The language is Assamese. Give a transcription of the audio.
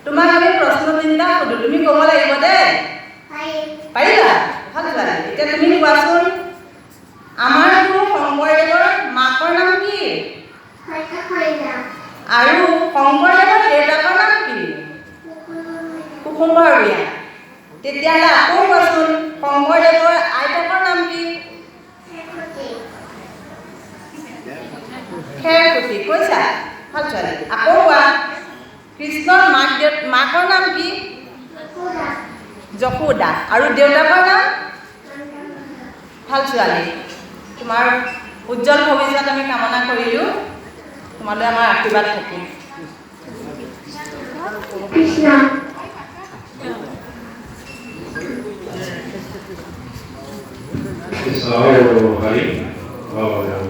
তোমাক আমি প্ৰশ্ন তিনিটা সুধো, তুমি ক'ব লাগিব দেই। পাৰিবা? ভাল ছোৱালী। এতিয়া তুমি কোৱাচোন, আমাৰ গুৰু শংকৰদেৱৰ মাকৰ নাম কি? আৰু শংকৰদেৱৰ দেউতাকৰ নাম কি? কুসুম বৰবীয়া। তেতিয়াহ'লে আকৌ কোৱাচোন, শংকৰদেৱৰ আইতাকৰ নাম কি? খেৰসুতি। কৈছা? ভাল ছোৱালী। আকৌ কোৱা, কৃষ্ণৰ মাকৰ নাম কি? যশোদা। আৰু দেউতাকৰ নাম? ভাল ছোৱালী। তোমাৰ উজ্জ্বল ভৱিষ্যত আমি কামনা কৰিলোঁ। তোমালৈ আমাৰ আশীৰ্বাদ থাকিল। কৃষ্ণ। Hare